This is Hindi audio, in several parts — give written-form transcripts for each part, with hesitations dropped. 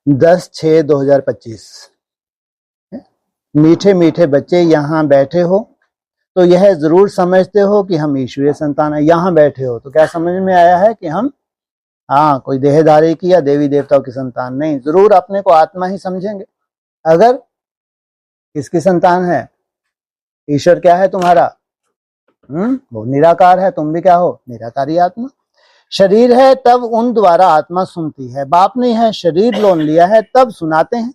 10/6/2025। मीठे मीठे बच्चे यहाँ बैठे हो तो यह जरूर समझते हो कि हम ईश्वरीय संतान है। यहाँ बैठे हो तो क्या समझ में आया है कि हम कोई देहधारी की या देवी देवताओं की संतान नहीं, जरूर अपने को आत्मा ही समझेंगे। अगर किसकी संतान है? ईश्वर क्या है तुम्हारा? वो निराकार है, तुम भी क्या हो? निराकारी आत्मा। शरीर है तब उन द्वारा आत्मा सुनती है, बाप नहीं है, शरीर लोन लिया है तब सुनाते हैं।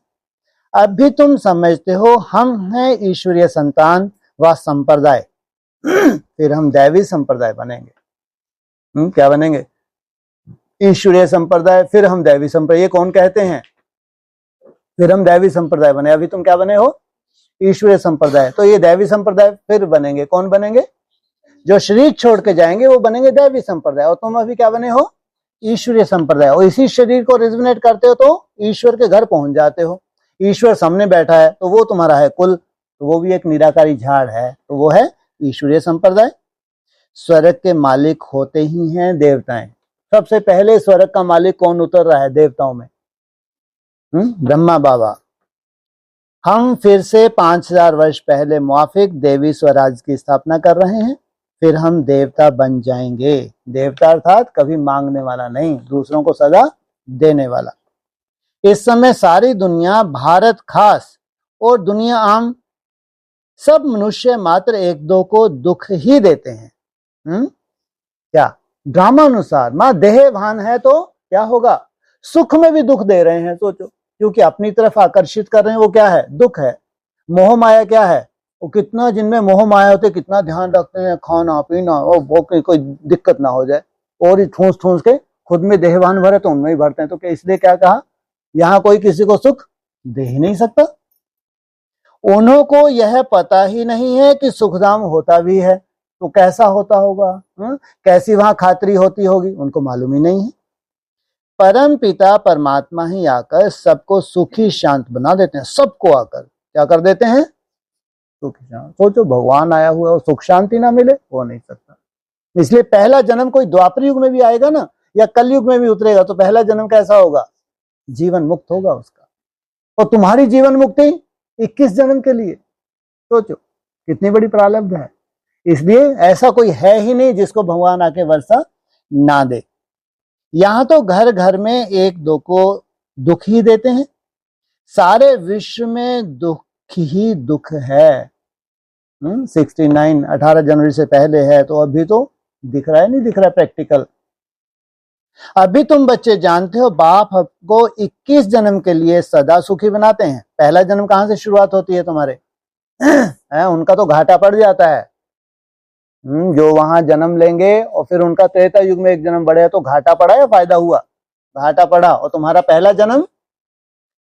अब भी तुम समझते हो हम हैं ईश्वरीय संतान व संप्रदाय। फिर हम दैवी संप्रदाय बनेंगे। क्या बनेंगे? ईश्वरीय संप्रदाय, फिर हम दैवी संप्रदाय। ये कौन कहते हैं? फिर हम दैवी संप्रदाय बने। अभी तुम क्या बने हो? ईश्वरीय संप्रदाय। तो ये दैवी संप्रदाय फिर बनेंगे। कौन बनेंगे? जो शरीर छोड़ के जाएंगे वो बनेंगे दैवी संप्रदाय। और तुम अभी क्या बने हो? ईश्वरीय संप्रदाय। और इसी शरीर को रिजोनेट करते हो तो ईश्वर के घर पहुंच जाते हो। ईश्वर सामने बैठा है तो वो तुम्हारा है कुल, तो वो भी एक निराकारी झाड़ है, तो वो है ईश्वरीय संप्रदाय। स्वर्ग के मालिक होते ही हैं देवताएं। सबसे पहले स्वर्ग का मालिक कौन उतर रहा है देवताओं में? ब्रह्मा बाबा। हम फिर से 5000 वर्ष पहले मुआफिक देवी स्वराज की स्थापना कर रहे हैं। फिर हम देवता बन जाएंगे। देवता अर्थात कभी मांगने वाला नहीं, दूसरों को सजा देने वाला। इस समय सारी दुनिया, भारत खास और दुनिया आम, सब मनुष्य मात्र एक दो को दुख ही देते हैं। क्या ड्रामा अनुसार मां देहभान है तो क्या होगा? सुख में भी दुख दे रहे हैं। सोचो, क्योंकि अपनी तरफ आकर्षित कर रहे हैं। वो क्या है? दुख है। मोह माया क्या है? वो कितना, जिनमें मोह माया होते कितना ध्यान रखते हैं, खाना पीना, वो कोई दिक्कत ना हो जाए, और ही ठूस ठूस के खुद में देहभान भरे तो उनमें ही भरते हैं। तो क्या इसलिए क्या कहा? यहाँ कोई किसी को सुख दे ही नहीं सकता। उन्हों को यह पता ही नहीं है कि सुखधाम होता भी है तो कैसा होता होगा, कैसी वहां खातरी होती होगी, उनको मालूम ही नहीं है। परम पिता परमात्मा ही आकर सबको सुखी शांत बना देते हैं। सबको आकर क्या कर देते हैं? सुखी शांत। सोचो, भगवान आया हुआ और सुख शांति ना मिले, हो नहीं सकता। इसलिए पहला जन्म कोई द्वापर युग में भी आएगा ना, या कलयुग में भी उतरेगा, तो पहला जन्म कैसा होगा? जीवन मुक्त होगा उसका। और तुम्हारी जीवन मुक्ति 21 जन्म के लिए। सोचो कितनी बड़ी प्रारब्ध है। इसलिए ऐसा कोई है ही नहीं जिसको भगवान आके वर्षा ना दे। यहां तो घर घर में एक दो को दुख ही देते हैं। सारे विश्व में दुख ही दुख है। 69 18 जनवरी से पहले है, तो अभी तो दिख रहा है, नहीं दिख रहा प्रैक्टिकल। अभी तुम बच्चे जानते हो बाप आपको 21 जन्म के लिए सदा सुखी बनाते हैं। पहला जन्म कहां से शुरुआत होती है तुम्हारे? उनका तो घाटा पड़ जाता है। जो वहां जन्म लेंगे और फिर उनका त्रेता युग में एक जन्म बढ़े, तो घाटा पड़ा या फायदा हुआ? घाटा पड़ा। और तुम्हारा पहला जन्म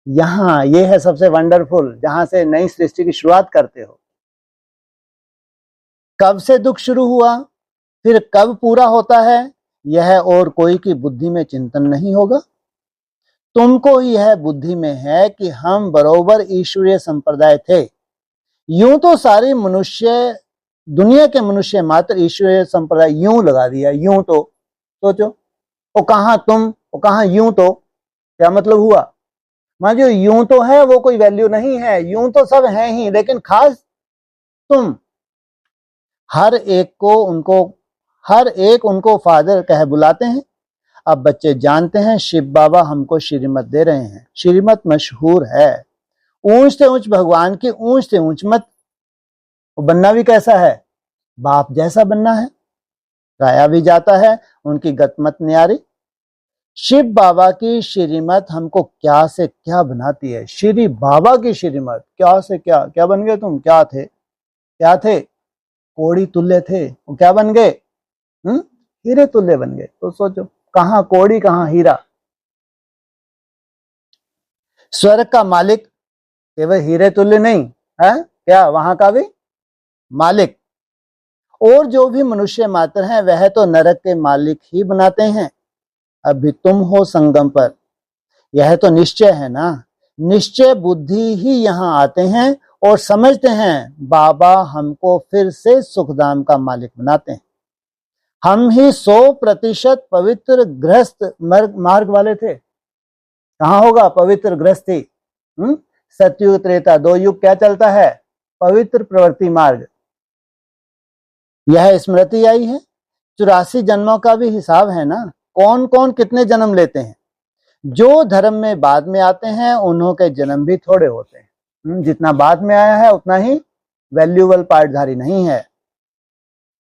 यहाँ, ये है सबसे वंडरफुल, जहां से नई सृष्टि की शुरुआत करते हो। कब से दुख शुरू हुआ, फिर कब पूरा होता है, यह और कोई की बुद्धि में चिंतन नहीं होगा। तुमको यह बुद्धि में है कि हम बरोबर ईश्वरीय संप्रदाय थे। यूं तो सारी मनुष्य, दुनिया के मनुष्य मात्र ईश्वरीय संप्रदाय यूं लगा दिया। यूं तो सोचो, वो कहां तुम, वो कहां यूं तो, क्या मतलब हुआ? मान जो यूं तो है वो कोई वैल्यू नहीं है। यूं तो सब हैं ही, लेकिन खास तुम। हर एक उनको फादर कह बुलाते हैं। अब बच्चे जानते हैं शिव बाबा हमको श्रीमत दे रहे हैं। श्रीमत मशहूर है, ऊंच से ऊंच भगवान की ऊंच से ऊंच मत। बनना भी कैसा है? बाप जैसा बनना है। गाया भी जाता है, उनकी गतमत न्यारी। शिव बाबा की श्रीमत हमको क्या से क्या बनाती है। श्री बाबा की श्रीमत क्या से क्या, क्या बन गए तुम? क्या थे? क्या थे? कोड़ी तुल्य थे, वो क्या बन गए? हीरे तुल्य बन गए। तो सोचो, कहां कोड़ी कहां हीरा। स्वर्ग का मालिक केवल हीरे तुल्य नहीं है, क्या वहां का भी मालिक। और जो भी मनुष्य मात्र हैं वह तो नरक के मालिक ही बनाते हैं। अभी तुम हो संगम पर, यह तो निश्चय है ना। निश्चय बुद्धि ही यहाँ आते हैं और समझते हैं बाबा हमको फिर से सुखधाम का मालिक बनाते हैं। हम ही 100% पवित्र गृहस्थ मार्ग वाले थे। कहाँ होगा? पवित्र गृहस्थी। सतयुग त्रेता, 2 युग क्या चलता है? पवित्र प्रवृत्ति मार्ग। यह स्मृति आई है। 84 जन्मों का भी हिसाब है ना, कौन कौन कितने जन्म लेते हैं। जो धर्म में बाद में आते हैं उन्हों के जन्म भी थोड़े होते हैं। जितना बाद में आया है उतना ही वैल्यूएबल पार्टधारी नहीं है।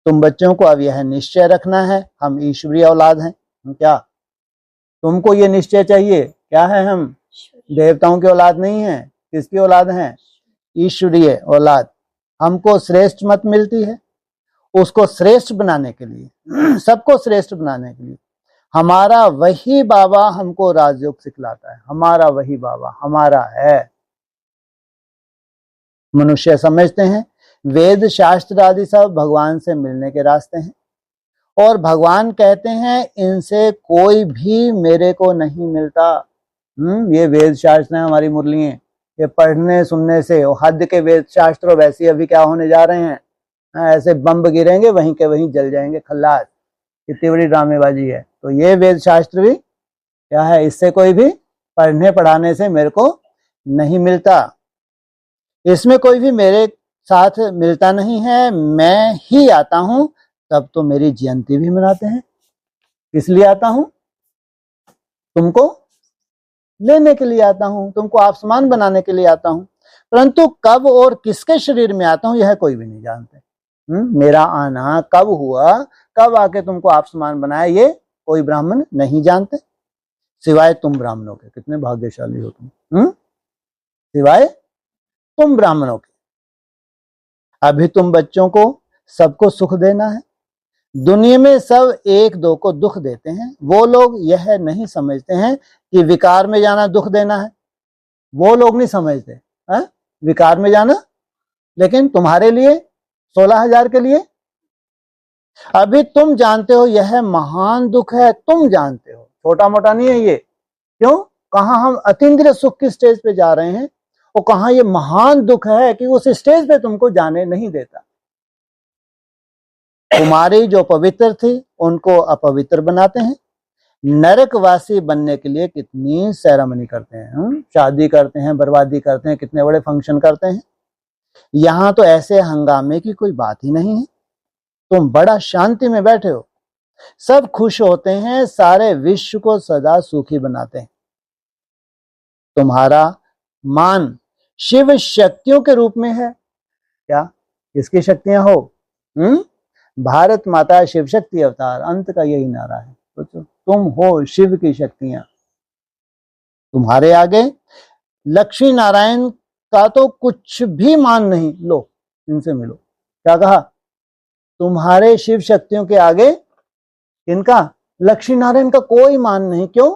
तुम बच्चों को अब यह निश्चय रखना है, हम ईश्वरीय औलाद हैं। क्या तुमको ये निश्चय चाहिए? क्या है? हम देवताओं की औलाद नहीं है। किसकी औलाद हैं? ईश्वरीय औलाद। हमको श्रेष्ठ मत मिलती है, उसको श्रेष्ठ बनाने के लिए, सबको श्रेष्ठ बनाने के लिए हमारा वही बाबा हमको राजयोग सिखलाता है। हमारा वही बाबा हमारा है। मनुष्य समझते हैं वेद शास्त्र आदि सब भगवान से मिलने के रास्ते हैं, और भगवान कहते हैं इनसे कोई भी मेरे को नहीं मिलता। ये वेद शास्त्र है, हमारी मुरलियां, ये पढ़ने सुनने से हद के वेद शास्त्र वैसे अभी क्या होने जा रहे हैं, ऐसे बम गिरेंगे वहीं के वहीं जल जाएंगे, खल्लास। कितनी बड़ी ड्रामेबाजी है। तो ये वेद शास्त्र भी क्या है? इससे कोई भी पढ़ने पढ़ाने से मेरे को नहीं मिलता, इसमें कोई भी मेरे साथ मिलता नहीं है। मैं ही आता हूं तब तो मेरी जयंती भी मनाते हैं। इसलिए आता हूं, तुमको लेने के लिए आता हूं, तुमको आपसमान बनाने के लिए आता हूं, परंतु कब और किसके शरीर में आता हूं यह कोई भी नहीं जानते। मेरा आना कब हुआ, कब आके तुमको आपसमान बनाया, ये कोई ब्राह्मण नहीं जानते, सिवाय तुम ब्राह्मणों के। कितने भाग्यशाली हो तुम, सिवाय तुम ब्राह्मणों के। अभी तुम बच्चों को सबको सुख देना है। दुनिया में सब एक दो को दुख देते हैं। वो लोग यह नहीं समझते हैं कि विकार में जाना दुख देना है। वो लोग नहीं समझते है? विकार में जाना। लेकिन तुम्हारे लिए 16,000 के लिए अभी तुम जानते हो यह महान दुख है। तुम जानते हो, छोटा मोटा नहीं है ये। क्यों? कहां हम अतीन्द्रिय सुख की स्टेज पे जा रहे हैं, और कहां ये महान दुख है कि उस स्टेज पे तुमको जाने नहीं देता। कुमारी जो पवित्र थी उनको अपवित्र बनाते हैं। नरकवासी बनने के लिए कितनी सेरेमनी करते हैं, शादी करते हैं, बर्बादी करते हैं, कितने बड़े फंक्शन करते हैं। यहां तो ऐसे हंगामे की कोई बात ही नहीं है। तुम बड़ा शांति में बैठे हो, सब खुश होते हैं, सारे विश्व को सदा सुखी बनाते हैं। तुम्हारा मान शिव शक्तियों के रूप में है। क्या किसकी शक्तियां हो? भारत माता शिव शक्ति अवतार, अंत का यही नारा है। तो तुम हो शिव की शक्तियां। तुम्हारे आगे लक्ष्मी नारायण का तो कुछ भी मान नहीं। लो इनसे मिलो। क्या कहा? तुम्हारे शिव शक्तियों के आगे इनका लक्ष्मी नारायण का कोई मान नहीं। क्यों?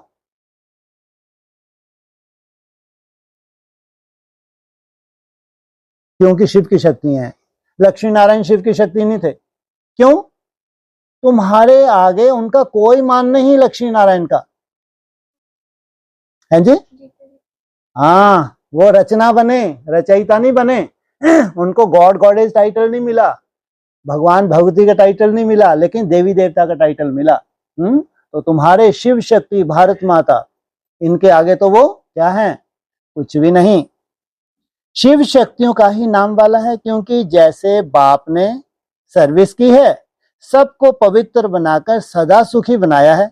क्योंकि शिव की शक्ति हैं। लक्ष्मी नारायण शिव की शक्ति नहीं थे। क्यों? तुम्हारे आगे उनका कोई मान नहीं लक्ष्मी नारायण का, है जी? हाँ, वो रचना बने, रचयिता नहीं बने। उनको गॉड गॉडेज टाइटल नहीं मिला, भगवान भगवती का टाइटल नहीं मिला, लेकिन देवी देवता का टाइटल मिला। तो तुम्हारे शिव शक्ति भारत माता, इनके आगे तो वो क्या है? कुछ भी नहीं। शिव शक्तियों का ही नाम वाला है, क्योंकि जैसे बाप ने सर्विस की है, सबको पवित्र बनाकर सदा सुखी बनाया है,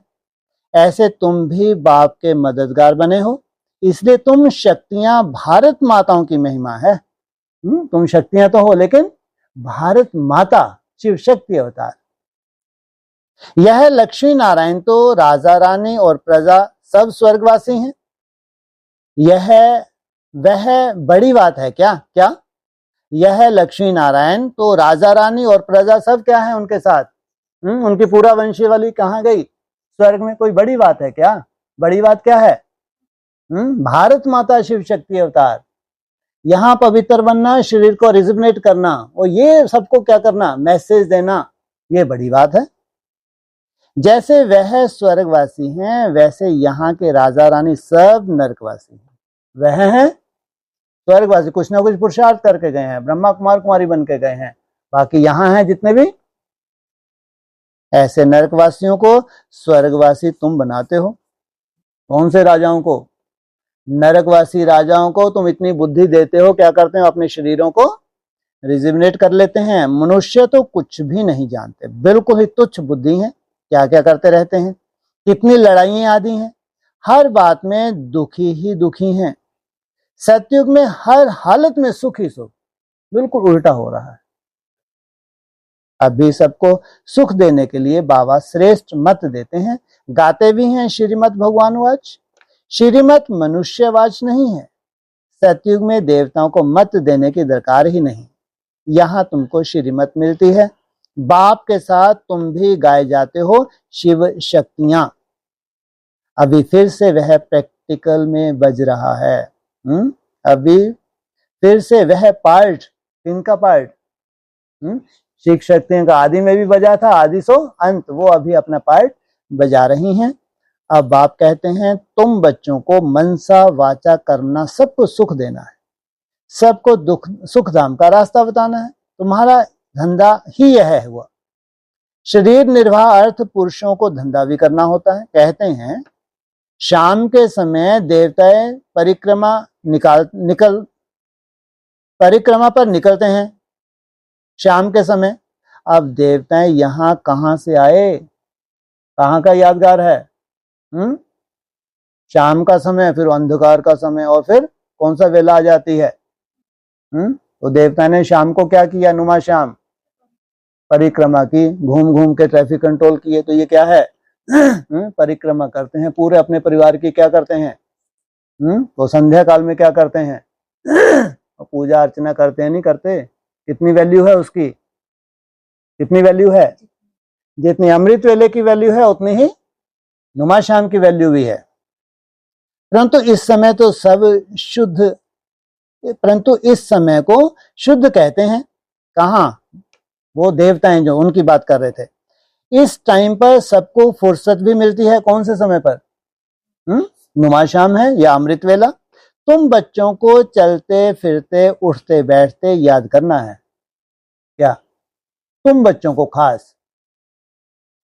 ऐसे तुम भी बाप के मददगार बने हो। इसलिए तुम शक्तियां भारत माताओं की महिमा है। तुम शक्तियां तो हो, लेकिन भारत माता शिव शक्ति अवतार। यह लक्ष्मी नारायण तो राजा रानी और प्रजा सब स्वर्गवासी हैं। यह वह बड़ी बात है। क्या क्या? यह लक्ष्मी नारायण तो राजा रानी और प्रजा सब क्या है उनके साथ। उनकी पूरा वंशावली कहाँ गई? स्वर्ग में। कोई बड़ी बात है क्या? बड़ी बात क्या है? भारत माता शिव शक्ति अवतार। यहाँ पवित्र बनना, शरीर को रिजुवनेट करना, और ये सबको क्या करना? मैसेज देना, ये बड़ी बात है। जैसे वह स्वर्गवासी हैं, वैसे यहाँ के राजा रानी सब नरकवासी हैं। वह हैं स्वर्गवासी, कुछ ना कुछ पुरुषार्थ करके गए हैं, ब्रह्मा कुमार कुमारी बन के गए हैं। बाकी यहाँ हैं जितने भी, ऐसे नरकवासियों को स्वर्गवासी तुम बनाते हो। कौन से राजाओं को? नरकवासी राजाओं को तुम इतनी बुद्धि देते हो, क्या करते हो? अपने शरीरों को रिजिमिनेट कर लेते हैं। मनुष्य तो कुछ भी नहीं जानते, बिल्कुल ही तुच्छ बुद्धि है, क्या क्या करते रहते हैं। कितनी लड़ाइयां आदि हैं, हर बात में दुखी ही दुखी हैं। सतयुग में हर हालत में सुख ही सुख, बिल्कुल उल्टा हो रहा है। अभी सबको सुख देने के लिए बाबा श्रेष्ठ मत देते हैं, गाते भी हैं श्रीमद् भगवानवाच। श्रीमत मनुष्यवाच नहीं है। सतयुग में देवताओं को मत देने की दरकार ही नहीं, यहाँ तुमको श्रीमत मिलती है। बाप के साथ तुम भी गाए जाते हो शिव शक्तियां। अभी फिर से वह प्रैक्टिकल में बज रहा है। अभी फिर से वह पार्ट, इनका पार्ट शिव शक्तियों का आदि में भी बजा था, आदि सो अंत, वो अभी अपना पार्ट बजा रही हैं। अब बाप कहते हैं तुम बच्चों को मनसा वाचा करना, सबको सुख देना है, सबको दुख सुख धाम का रास्ता बताना है। तुम्हारा धंधा ही यह है हुआ। शरीर निर्वाह अर्थ पुरुषों को धंधा भी करना होता है। कहते हैं शाम के समय देवताएं परिक्रमा पर निकलते हैं शाम के समय। अब देवताएं यहाँ कहाँ से आए, कहाँ का यादगार है? शाम का समय, फिर अंधकार का समय, और फिर कौन सा वेला आ जाती है? तो देवता ने शाम को क्या किया? नुमा शाम परिक्रमा की, घूम घूम के ट्रैफिक कंट्रोल किए। तो ये क्या है? परिक्रमा करते हैं पूरे अपने परिवार की। क्या करते हैं? तो संध्या काल में क्या करते हैं? पूजा अर्चना करते हैं, नहीं करते? कितनी वैल्यू है उसकी? कितनी वैल्यू है? जितनी अमृत वेले की वैल्यू है उतनी ही नुमा शाम की वैल्यू भी है। परंतु इस समय तो सब शुद्ध, परंतु इस समय को शुद्ध कहते हैं। कहाँ? वो देवताएं जो उनकी बात कर रहे थे। इस टाइम पर सबको फुर्सत भी मिलती है। कौन से समय पर? नुमा शाम है या अमृत वेला। तुम बच्चों को चलते फिरते उठते बैठते याद करना है। क्या? तुम बच्चों को खास,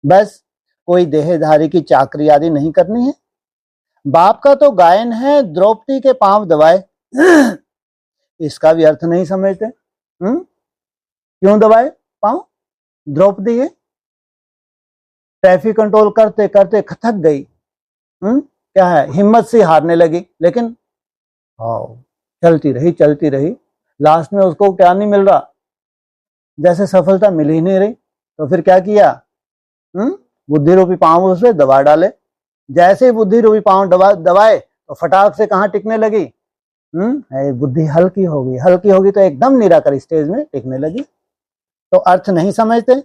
बस कोई देहधारी की चाकरी आदि नहीं करनी है। बाप का तो गायन है द्रौपदी के पांव दबाए। इसका भी अर्थ नहीं समझते। क्यों दबाए पांव? द्रौपदी है, ट्रैफिक कंट्रोल करते करते थक गई। क्या है? हिम्मत से हारने लगी, लेकिन चलती रही। लास्ट में उसको क्या नहीं मिल रहा? जैसे सफलता मिल ही नहीं रही। तो फिर क्या किया? बुद्धि रूपी पांव उससे दबा डाले। जैसे ही बुद्धि रूपी पांव दबाए तो फटाक से कहाँ टिकने लगी? बुद्धि हल्की होगी तो एकदम निराकर स्टेज में टिकने लगी। तो अर्थ नहीं समझते।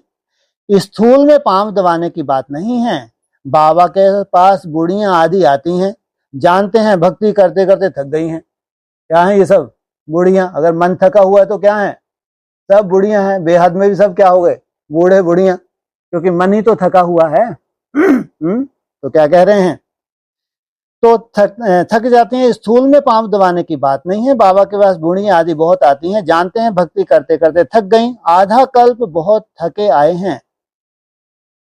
स्थूल में पांव दबाने की बात नहीं है। बाबा के पास बूढ़ियां आदि आती हैं, जानते हैं भक्ति करते करते थक गई हैं। क्या है ये सब? बूढ़ियां। अगर मन थका हुआ है तो क्या है? सब बूढ़ियां हैं। बेहद में भी सब क्या हो गए? बूढ़े बूढ़ियां, क्योंकि मन ही तो थका हुआ है। तो क्या कह रहे हैं? तो थक जाते हैं। स्थूल में पांव दबाने की बात नहीं है। बाबा के पास बूढ़ियां आदि बहुत आती हैं, जानते हैं भक्ति करते करते थक गई। आधा कल्प बहुत थके आए हैं,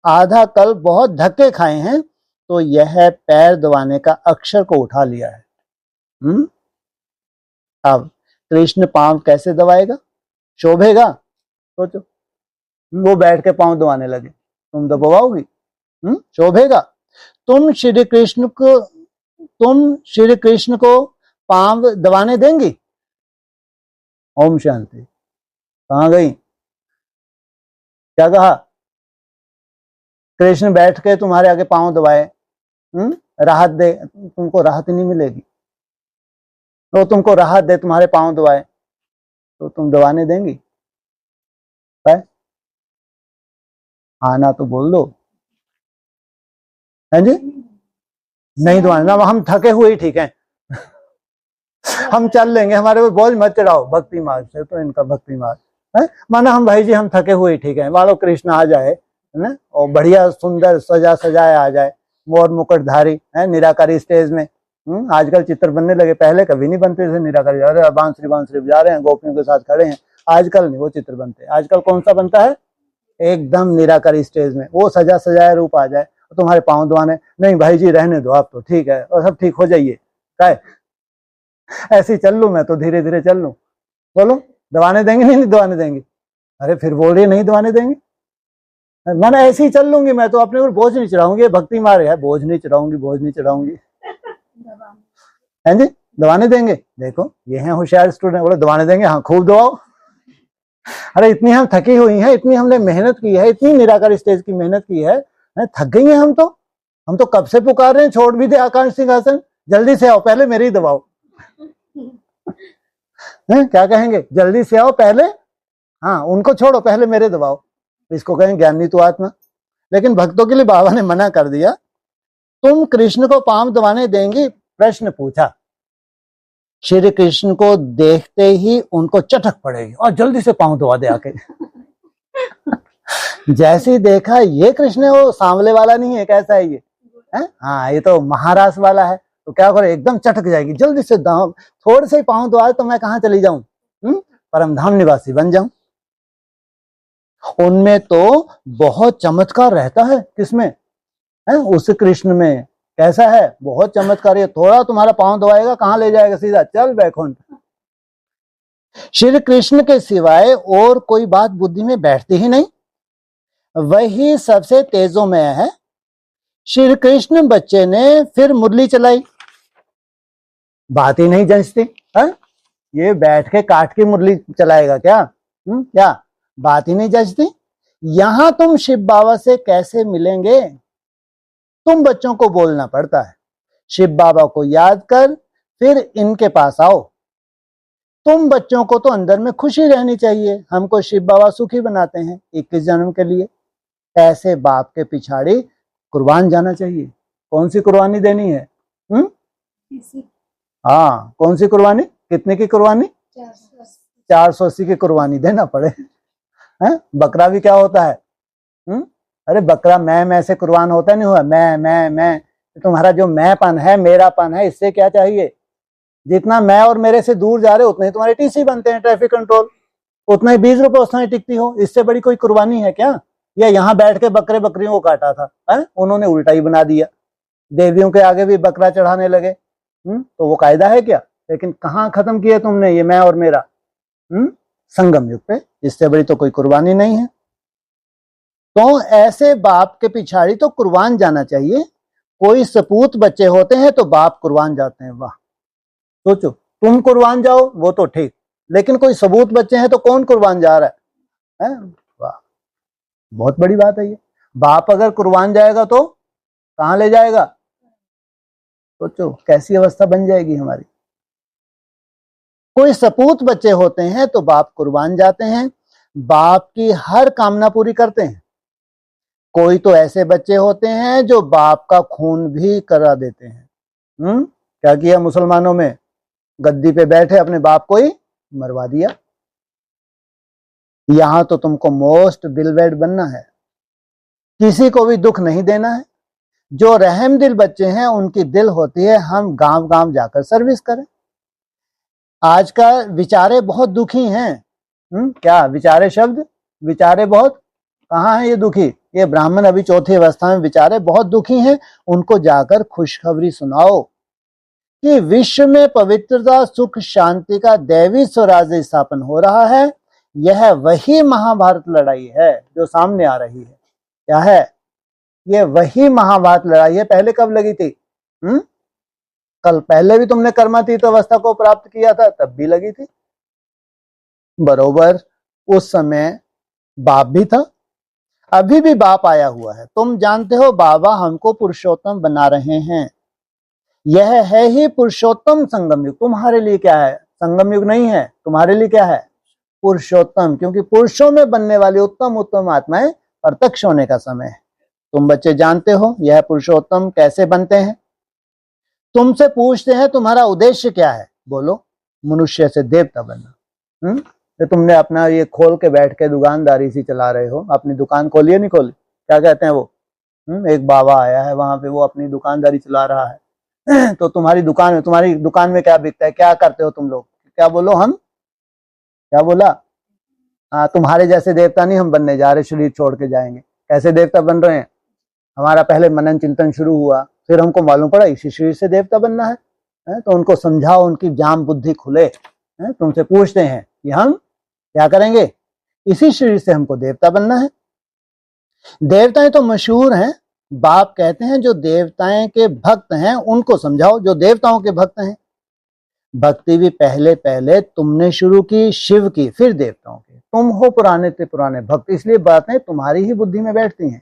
आधा कल्प बहुत धक्के खाए हैं, तो यह पैर दबाने का अक्षर को उठा लिया है। अब कृष्ण पांव कैसे दबाएगा? शोभेगा? सोचो, वो बैठ के पांव दबाने लगे, तुम दबाओगी? शोभेगा? तुम श्री कृष्ण को पांव दबाने देंगी? ओम शांति। कहां गई? क्या कहा? कृष्ण बैठ के तुम्हारे आगे पांव दबाए, राहत दे, तुमको राहत ही नहीं मिलेगी। तो तुमको राहत दे, तुम्हारे पांव दबाए, तो तुम दबाने देंगी? आना तो बोल दो। है जी? नहीं दबाना। हम थके हुए ही ठीक है। हम चल लेंगे, हमारे को बोझ मत चढ़ाओ भक्ति मार्ग से। तो इनका भक्ति मार्ग है माना हम भाई जी हम थके हुए ही ठीक है। वालो कृष्ण आ जाए, है ना, और बढ़िया सुंदर सजाए आ जाए, मोर मुकुटधारी है, निराकारी स्टेज में। आजकल चित्र बनने लगे, पहले कभी नहीं बनते थे निराकारी। अरे बांसुरी बजा रहे हैं, गोपियों के साथ खड़े हैं। आजकल नहीं वो चित्र बनते। आजकल कौन सा बनता है? एकदम निराकारी स्टेज में वो सजाया रूप आ जाए, तुम्हारे पांव दबाने। नहीं भाई जी रहने दो, आप तो ठीक है, और सब ठीक हो जाइए। क्या ऐसे ही चल लूं मैं तो, धीरे धीरे चल लूं। बोलो दबाने देंगे? नहीं दबाने देंगे। अरे फिर बोल रही है नहीं दबाने देंगे। मैंने ऐसे ही चल लूंगी मैं तो, अपने ऊपर बोझ नहीं चढ़ाऊंगी। भक्ति मार्ग है, बोझ नहीं चढ़ाऊंगी, बोझ नहीं चढ़ाऊंगी। है जी, दबाने देंगे? देखो ये हैं होशियार स्टूडेंट, बोले दबाने देंगे, हाँ खूब दबाओ। अरे इतनी हम थकी हुई हैं, इतनी हमने मेहनत की है, इतनी निराकार स्टेज की मेहनत की है, थक गई हैं हम तो कब से पुकार रहे हैं, छोड़ भी दे आकांक्ष सिंहासन, जल्दी से आओ, पहले मेरे ही दबाओ। क्या कहेंगे? जल्दी से आओ पहले, हाँ उनको छोड़ो, पहले मेरे दबाओ। इसको कहेंगे ज्ञानी तू आत्मा। लेकिन भक्तों के लिए बाबा ने मना कर दिया, तुम कृष्ण को पांव दबाने देंगी? प्रश्न पूछा। श्री कृष्ण को देखते ही उनको चटक पड़ेगी और जल्दी से पांव दबा दे आके। जैसे ही देखा ये कृष्ण है, वो सांवले वाला नहीं है, कैसा है ये? हाँ ये तो महाराष्ट्र वाला है। तो क्या करे, एकदम चटक जाएगी, जल्दी से दाम थोड़े से पांव दबा तो मैं कहाँ चली जाऊं, परमधाम निवासी बन जाऊं। उनमें तो बहुत चमत्कार रहता है। किसमें है? उस कृष्ण में। कैसा है? बहुत चमत्कार है। थोड़ा तुम्हारा पांव दबाएगा, कहाँ ले जाएगा? सीधा चल बैकुंठ। श्री कृष्ण के सिवाय और कोई बात बुद्धि में बैठती ही नहीं, वही सबसे तेजोमय है। श्री कृष्ण बच्चे ने फिर मुरली चलाई, बात ही नहीं जंचती। ये बैठ के काट की मुरली चलाएगा क्या? क्या बात ही नहीं जंचती। यहां तुम शिव बाबा से कैसे मिलेंगे? तुम बच्चों को बोलना पड़ता है, शिव बाबा को याद कर फिर इनके पास आओ। तुम बच्चों को तो अंदर में खुशी रहनी चाहिए, हमको शिव बाबा सुखी बनाते हैं 21 जन्म के लिए। ऐसे बाप के पिछाड़ी कुर्बान जाना चाहिए। कौन सी कुर्बानी देनी है? हाँ कौन सी कुर्बानी? कितने की कुर्बानी? 480 की कुर्बानी देना पड़े। है? बकरा भी क्या होता है? अरे बकरा मैं से कुर्बान होता नहीं हुआ। मैं तुम्हारा जो मैंपन है, मेरापन है, इससे क्या चाहिए? जितना मैं और मेरे से दूर जा रहे हो उतने ही तुम्हारे टीसी बनते हैं, ट्रैफिक कंट्रोल, उतना ही 20 रुपए उस समय टिकती हो। इससे बड़ी कोई कुर्बानी है क्या? या यहाँ बैठ के बकरे बकरियों को काटा था, है? उन्होंने उल्टा ही बना दिया, देवियों के आगे भी बकरा चढ़ाने लगे। तो वो कायदा है क्या? लेकिन कहाँ खत्म किया तुमने ये मैं और मेरा? संगम युग पे। इससे बड़ी तो कोई कुर्बानी नहीं है। तो ऐसे बाप के पिछाड़ी तो कुर्बान जाना चाहिए। कोई सपूत बच्चे होते हैं तो बाप कुर्बान जाते हैं। वाह, सोचो, तुम कुर्बान जाओ वो तो ठीक, लेकिन कोई सबूत बच्चे हैं तो कौन कुर्बान जा रहा है? वाह, बहुत बड़ी बात है ये। बाप अगर कुर्बान जाएगा तो कहां ले जाएगा? सोचो कैसी अवस्था बन जाएगी हमारी। कोई सपूत बच्चे होते हैं तो बाप कुर्बान जाते हैं, बाप की हर कामना पूरी करते हैं। कोई तो ऐसे बच्चे होते हैं जो बाप का खून भी करा देते हैं। क्या किया मुसलमानों में? गद्दी पे बैठे अपने बाप को ही मरवा दिया। यहां तो तुमको मोस्ट बिलवेड बनना है, किसी को भी दुख नहीं देना है। जो रहम दिल बच्चे हैं उनकी दिल होती है हम गांव गांव जाकर सर्विस करें। आज का विचारे बहुत दुखी हैं। क्या विचारे शब्द? विचारे बहुत कहाँ है ये दुखी? ये ब्राह्मण अभी चौथी अवस्था में विचारे बहुत दुखी हैं। उनको जाकर खुशखबरी सुनाओ कि विश्व में पवित्रता, सुख, शांति का दैवी स्वराज्य स्थापन हो रहा है। यह वही महाभारत लड़ाई है जो सामने आ रही है। क्या है? ये वही महाभारत लड़ाई है। पहले कब लगी थी? कल पहले भी तुमने कर्मातीत अवस्था को प्राप्त किया था, तब भी लगी थी बरोबर। उस समय बाप भी था, अभी भी बाप आया हुआ है। तुम जानते हो बाबा हमको पुरुषोत्तम बना रहे हैं। यह है ही पुरुषोत्तम संगम युग। तुम्हारे लिए क्या है? संगम युग नहीं है, तुम्हारे लिए क्या है? पुरुषोत्तम। क्योंकि पुरुषों में बनने वाली उत्तम उत्तम आत्माएं प्रत्यक्ष होने का समय है। तुम बच्चे जानते हो यह पुरुषोत्तम कैसे बनते हैं। तुमसे पूछते हैं तुम्हारा उद्देश्य क्या है? बोलो, मनुष्य से देवता बनना। तो तुमने अपना ये खोल के बैठ के दुकानदारी सी चला रहे हो। अपनी दुकान खोली है नहीं खोली? क्या कहते हैं वो? एक बाबा आया है वहां पे, वो अपनी दुकानदारी चला रहा है। तो तुम्हारी दुकान में क्या बिकता है? क्या करते हो तुम लोग? क्या बोलो? हम क्या बोला? हाँ, तुम्हारे जैसे देवता नहीं हम बनने जा रहे, शरीर छोड़ के जाएंगे। कैसे देवता बन रहे हैं? हमारा पहले मनन चिंतन शुरू हुआ, फिर हमको मालूम पड़ा इसी शरीर से देवता बनना है। है, तो उनको समझाओ, उनकी ज्ञान बुद्धि खुले। है, तुमसे पूछते हैं कि हम क्या करेंगे, इसी शरीर से हमको देवता बनना है। देवताएं तो मशहूर हैं, बाप कहते हैं जो देवताएं के भक्त हैं उनको समझाओ, जो देवताओं के भक्त हैं। भक्ति भी पहले पहले तुमने शुरू की, शिव की, फिर देवताओं की। तुम हो पुराने से पुराने भक्त, इसलिए बातें तुम्हारी ही बुद्धि में बैठती हैं।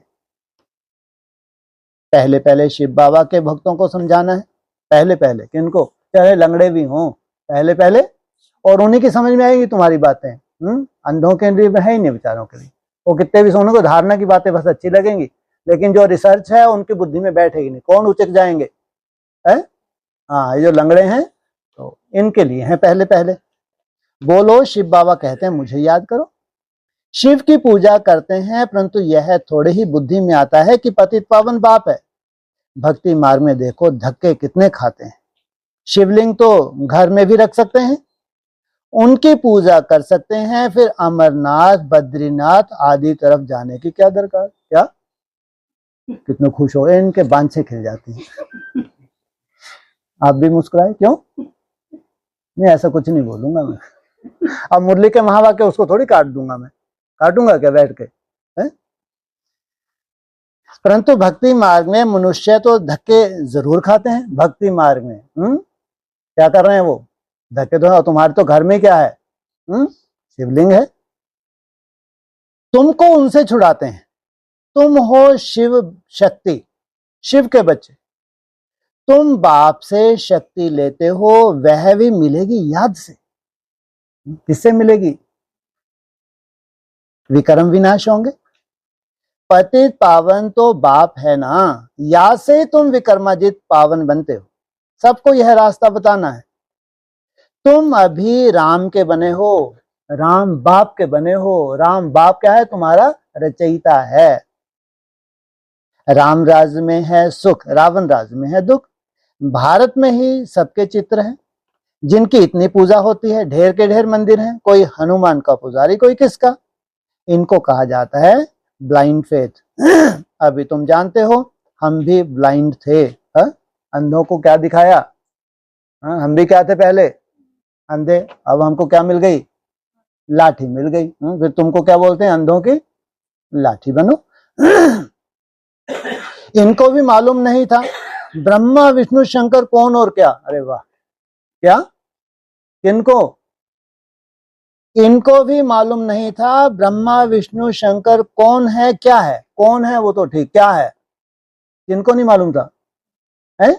पहले पहले शिव बाबा के भक्तों को समझाना है, पहले पहले किनको, चाहे लंगड़े भी हों, पहले पहले, और उन्हीं की समझ में आएगी तुम्हारी बातें। अंधों के लिए है ही नहीं बेचारों के लिए, वो कितने भी सुनो को धारणा की बातें बस अच्छी लगेंगी, लेकिन जो रिसर्च है उनकी बुद्धि में बैठेगी नहीं। कौन उचक जाएंगे, है? हाँ, ये जो लंगड़े हैं तो इनके लिए हैं पहले पहले। बोलो शिव बाबा कहते हैं मुझे याद करो। शिव की पूजा करते हैं, परंतु यह थोड़े ही बुद्धि में आता है कि पतित पावन बाप है। भक्ति मार्ग में देखो धक्के कितने खाते हैं। शिवलिंग तो घर में भी रख सकते हैं, उनकी पूजा कर सकते हैं, फिर अमरनाथ बद्रीनाथ आदि तरफ जाने की क्या दरकार। क्या कितने खुश हो गए, इनके बांछे खिल जाती हैं। आप भी मुस्कुराए क्यों? नहीं, ऐसा कुछ नहीं बोलूंगा मैं। अब मुरली के महावाक्य उसको थोड़ी काट दूंगा मैं, काटूंगा क्या बैठ के, है? परंतु भक्ति मार्ग में मनुष्य तो धक्के जरूर खाते हैं। भक्ति मार्ग में क्या कर रहे हैं वो, धक्के तो। तुम्हारे तो घर में क्या है, शिवलिंग है, तुमको उनसे छुड़ाते हैं। तुम हो शिव शक्ति, शिव के बच्चे। तुम बाप से शक्ति लेते हो, वह भी मिलेगी याद से। किससे मिलेगी? विक्रम विनाश होंगे। पतित पावन तो बाप है ना, याद से तुम विक्रमाजित पावन बनते हो। सबको यह रास्ता बताना है। तुम अभी राम के बने हो, राम बाप के बने हो। राम बाप क्या है? तुम्हारा रचयिता है। राम राज्य में है सुख, रावण राज्य में है दुख। भारत में ही सबके चित्र हैं जिनकी इतनी पूजा होती है, ढेर के ढेर मंदिर हैं। कोई हनुमान का पुजारी, कोई किसका। इनको कहा जाता है ब्लाइंड फेथ। अभी तुम जानते हो हम भी ब्लाइंड थे, अंधों को क्या दिखाया। हम भी क्या थे पहले, अंधे। अब हमको क्या मिल गई? लाठी मिल गई। फिर तुमको क्या बोलते हैं? अंधों की लाठी बनो। इनको भी मालूम नहीं था ब्रह्मा विष्णु शंकर कौन और क्या। अरे वाह, क्या किनको? इनको भी मालूम नहीं था ब्रह्मा विष्णु शंकर कौन है, क्या है। कौन है वो तो ठीक, क्या है इनको नहीं मालूम था, है?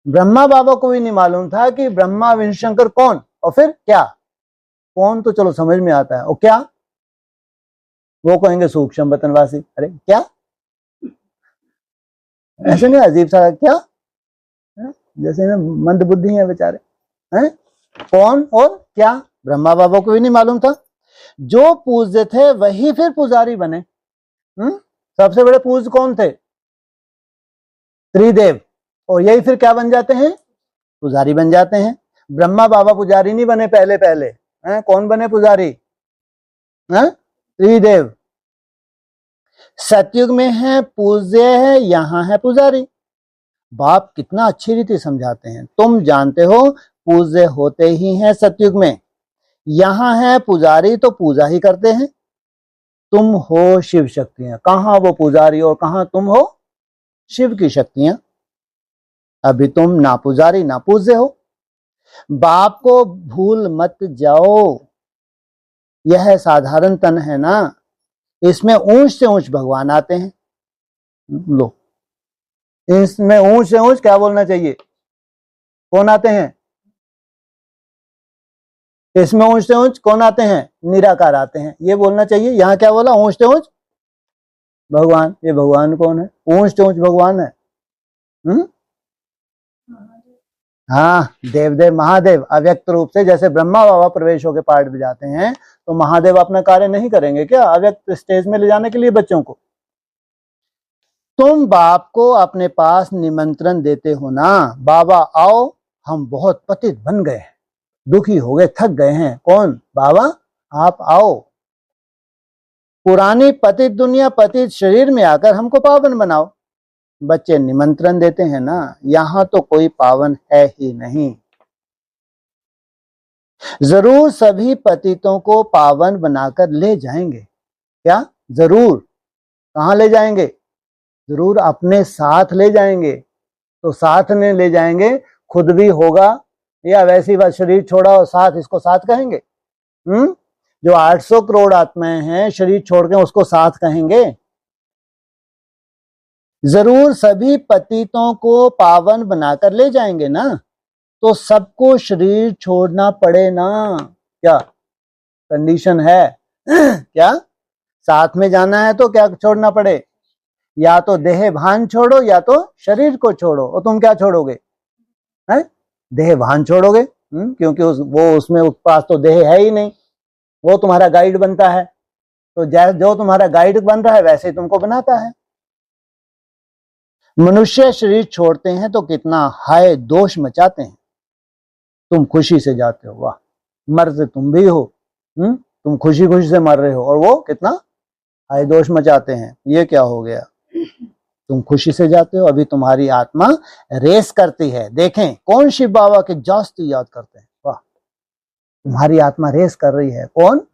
ब्रह्मा बाबा को भी नहीं मालूम था कि ब्रह्मा विष्णु शंकर कौन, और फिर क्या। कौन तो चलो समझ में आता है, और क्या वो कहेंगे सूक्ष्म वतनवासी। अरे क्या, ऐसे नहीं अजीब सा क्या, जैसे ना मंद बुद्धि है बेचारे, हैं? कौन और क्या ब्रह्मा बाबा को भी नहीं मालूम था। जो पूज्य थे वही फिर पुजारी बने। सबसे बड़े पूज्य कौन थे? त्रिदेव, और यही फिर क्या बन जाते हैं? पुजारी बन जाते हैं। ब्रह्मा बाबा पुजारी नहीं बने पहले पहले, हैं? कौन बने पुजारी? त्रिदेव। सतयुग में है पूज्य है, यहां है पुजारी। बाप कितना अच्छी रीति समझाते हैं। तुम जानते हो पूज्य होते ही हैं सतयुग में, यहां है पुजारी तो पूजा ही करते हैं। तुम हो शिव शक्तियां, कहां वो पुजारी और कहां तुम हो शिव की शक्तियां। अभी तुम ना पुजारी ना पूज्य हो। बाप को भूल मत जाओ, यह साधारण तन है ना, इसमें ऊंच से ऊंच भगवान आते हैं। लो, इसमें ऊंच से ऊंच क्या बोलना चाहिए? कौन आते हैं? इसमें ऊंच से ऊंच कौन आते हैं? निराकार आते हैं, ये बोलना चाहिए। यहाँ क्या बोला? ऊंच से ऊंच भगवान। ये भगवान कौन है? ऊंच से ऊंच भगवान है। हाँ, देवदेव महादेव अव्यक्त रूप से, जैसे ब्रह्मा बाबा प्रवेश होकर पाठ बजाते हैं, तो महादेव अपना कार्य नहीं करेंगे क्या अव्यक्त स्टेज में ले जाने के लिए बच्चों को? तुम बाप को अपने पास निमंत्रण देते हो ना, बाबा आओ, हम बहुत पतित बन गए, दुखी हो गए, थक गए हैं। कौन? बाबा आप आओ, पुरानी पतित दुनिया पतित शरीर में आकर हमको पावन बनाओ। बच्चे निमंत्रण देते हैं ना, यहाँ तो कोई पावन है ही नहीं। जरूर सभी पतितों को पावन बनाकर ले जाएंगे। क्या? जरूर। कहाँ ले जाएंगे? जरूर अपने साथ ले जाएंगे। तो साथ में ले जाएंगे, खुद भी होगा या वैसी बात शरीर छोड़ा और साथ, इसको साथ कहेंगे? जो 800 करोड़ आत्माएं हैं, शरीर छोड़ के उसको साथ कहेंगे? जरूर सभी पतितों को पावन बनाकर ले जाएंगे ना, तो सबको शरीर छोड़ना पड़े ना। क्या कंडीशन है? क्या साथ में जाना है तो क्या छोड़ना पड़े? या तो देह भान छोड़ो या तो शरीर को छोड़ो। और तुम क्या छोड़ोगे? है देह भान छोड़ोगे। क्योंकि उसमें पास तो देह है ही नहीं, वो तुम्हारा गाइड बनता है। तो जो तुम्हारा गाइड बन रहा है वैसे ही तुमको बनाता है। मनुष्य शरीर छोड़ते हैं तो कितना हाय दोष मचाते हैं। तुम खुशी से जाते हो, वाह, मरते तुम भी हो। तुम खुशी खुशी से मर रहे हो और वो कितना हाय दोष मचाते हैं। ये क्या हो गया? तुम खुशी से जाते हो, अभी तुम्हारी आत्मा रेस करती है। देखें कौन शिव बाबा के जास्ती याद करते हैं। वाह, तुम्हारी आत्मा रेस कर रही है। कौन?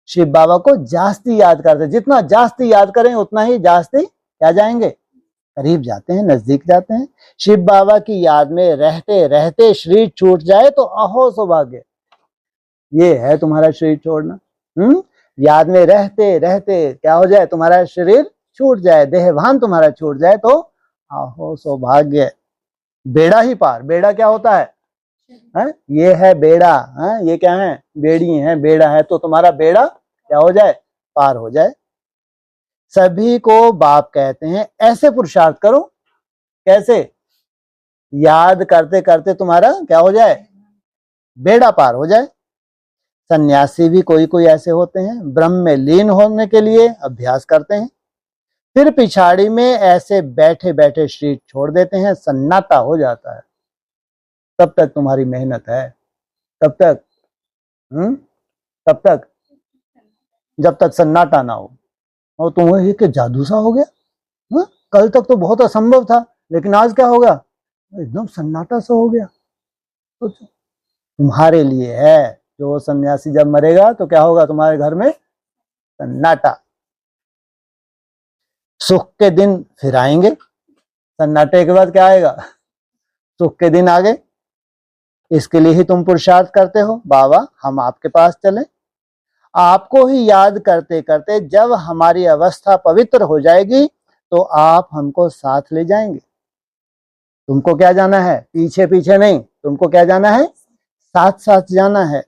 शिव बाबा को जास्ती याद करते हैं। जितना जास्ती याद करें उतना ही जास्ती क्या जाएंगे? करीब जाते हैं, नजदीक जाते हैं। शिव बाबा की याद में रहते रहते शरीर छूट जाए तो अहो सौभाग्य। ये है तुम्हारा शरीर छोड़ना। याद में रहते रहते क्या हो जाए? तुम्हारा शरीर छूट जाए, देहभान तुम्हारा छूट जाए तो अहो सौभाग्य। बेड़ा ही पार। बेड़ा क्या होता है? ये है बेड़ा। ये क्या है? बेड़ी है, बेड़ा है। तो तुम्हारा बेड़ा क्या हो जाए? पार हो जाए। सभी को बाप कहते हैं ऐसे पुरुषार्थ करो। कैसे? याद करते करते तुम्हारा क्या हो जाए? बेड़ा पार हो जाए। सन्यासी भी कोई कोई ऐसे होते हैं, ब्रह्म में लीन होने के लिए अभ्यास करते हैं, फिर पिछाड़ी में ऐसे बैठे बैठे शरीर छोड़ देते हैं, सन्नाटा हो जाता है। तब तक तुम्हारी मेहनत है। कब तक? तब तक जब तक सन्नाटा ना हो। और तुम ये कि जादू सा हो गया। कल तक तो बहुत असंभव था, लेकिन आज क्या होगा? एकदम सन्नाटा सा हो गया। तो तुम्हारे लिए है। जो सन्यासी जब मरेगा तो क्या होगा? तुम्हारे घर में सन्नाटा। सुख के दिन फिर आएंगे, सन्नाटे के बाद क्या आएगा? सुख के दिन आ गए। इसके लिए ही तुम पुरुषार्थ करते हो, बाबा हम आपके पास चले। आपको ही याद करते करते जब हमारी अवस्था पवित्र हो जाएगी तो आप हमको साथ ले जाएंगे। तुमको क्या जाना है? पीछे पीछे नहीं, तुमको क्या जाना है? साथ साथ जाना है।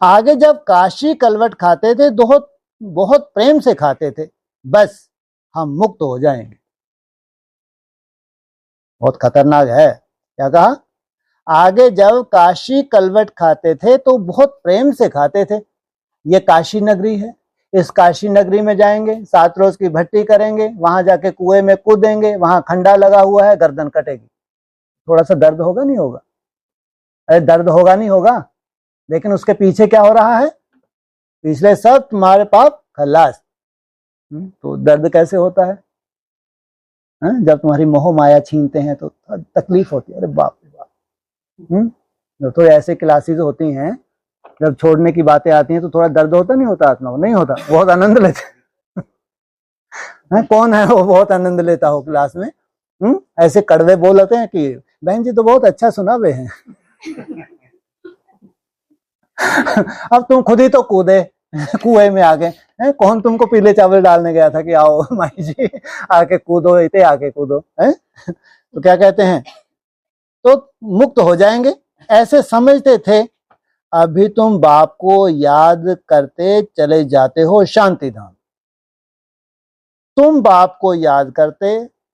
आगे जब काशी कलवट खाते थे बहुत बहुत प्रेम से खाते थे, बस हम मुक्त हो जाएंगे। बहुत खतरनाक है। क्या कहा? आगे जब काशी कलवट खाते थे तो बहुत प्रेम से खाते थे। ये काशी नगरी है, इस काशी नगरी में जाएंगे, 7 रोज की भट्टी करेंगे, वहां जाके कुएं में कूदेंगे, वहां खंडा लगा हुआ है, गर्दन कटेगी। थोड़ा सा दर्द होगा नहीं होगा? अरे दर्द होगा नहीं होगा? लेकिन उसके पीछे क्या हो रहा है? पिछले सब तुम्हारे पाप खलास। तो दर्द कैसे होता है? जब तुम्हारी मोह माया छीनते हैं तो तकलीफ होती है। अरे बाप रे बाप। तो ऐसे क्लासेस होती हैं, जब छोड़ने की बातें आती हैं तो थोड़ा दर्द होता नहीं होता? आत्मा को नहीं होता? बहुत आनंद लेते हैं। कौन है वो बहुत आनंद लेता हो क्लास में? ऐसे कड़वे बोल होते हैं कि बहन जी तो बहुत अच्छा सुनावे हैं। अब तुम खुद ही तो कूदे, कुएं में आ गए। कौन तुमको पीले चावल डालने गया था कि आओ माई जी आके कूदो, इतने आके कूदो है? तो क्या कहते हैं? तो मुक्त हो जाएंगे ऐसे समझते थे। अभी तुम बाप को याद करते चले जाते हो शांति धाम। तुम बाप को याद करते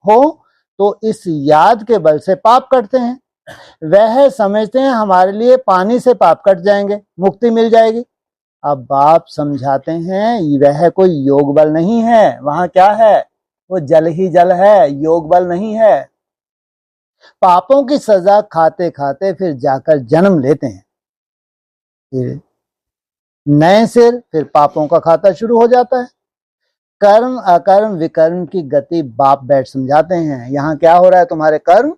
हो तो इस याद के बल से पाप कटते हैं। वह समझते हैं हमारे लिए पानी से पाप कट जाएंगे, मुक्ति मिल जाएगी। अब बाप समझाते हैं वह कोई योग बल नहीं है, वहां क्या है? वो जल ही जल है, योग बल नहीं है। पापों की सजा खाते खाते फिर जाकर जन्म लेते हैं, फिर नए सिर, फिर पापों का खाता शुरू हो जाता है। कर्म अकर्म विकर्म की गति बाप बैठ समझाते हैं। यहाँ क्या हो रहा है, तुम्हारे कर्म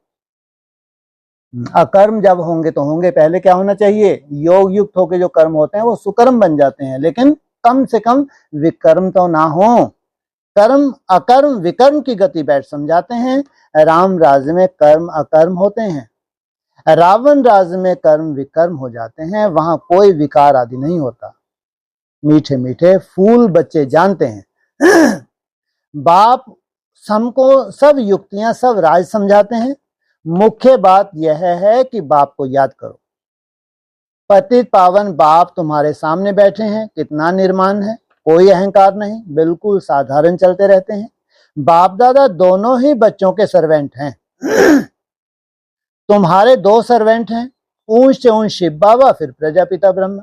अकर्म जब होंगे तो होंगे, पहले क्या होना चाहिए, योग युक्त होकर जो कर्म होते हैं वो सुकर्म बन जाते हैं, लेकिन कम से कम विकर्म तो ना हो। कर्म अकर्म विकर्म की गति बैठ समझाते हैं। राम राज्य में कर्म अकर्म होते हैं, रावण राज्य में कर्म विकर्म हो जाते हैं, वहां कोई विकार आदि नहीं होता। मीठे मीठे फूल बच्चे जानते हैं। बाप सबको सब युक्तियां सब राज समझाते हैं। मुख्य बात यह है कि बाप को याद करो। पतित पावन बाप तुम्हारे सामने बैठे हैं, कितना निर्माण है, कोई अहंकार नहीं, बिल्कुल साधारण चलते रहते हैं। बाप दादा दोनों ही बच्चों के सर्वेंट हैं। तुम्हारे दो सर्वेंट हैं, ऊंच से ऊंच शिव बाबा, फिर प्रजापिता ब्रह्मा।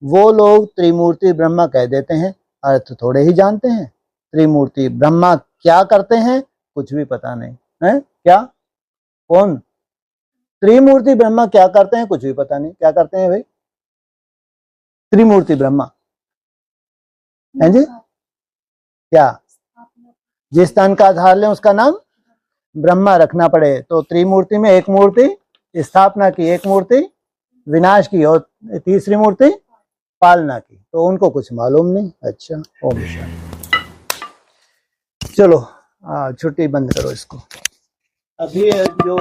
वो लोग त्रिमूर्ति ब्रह्मा कह देते हैं, अर्थ थोड़े ही जानते हैं। त्रिमूर्ति ब्रह्मा क्या करते हैं कुछ भी पता नहीं है। क्या, कौन, त्रिमूर्ति ब्रह्मा क्या करते हैं कुछ भी पता नहीं। क्या करते हैं भाई त्रिमूर्ति ब्रह्मा, है जी? क्या, जिस तन का आधार लें उसका नाम ब्रह्मा रखना पड़े, तो त्रिमूर्ति में एक मूर्ति स्थापना की, एक मूर्ति विनाश की, और तीसरी मूर्ति पालना की, तो उनको कुछ मालूम नहीं। अच्छा, ओम शांति। चलो छुट्टी बंद करो इसको। अभी जो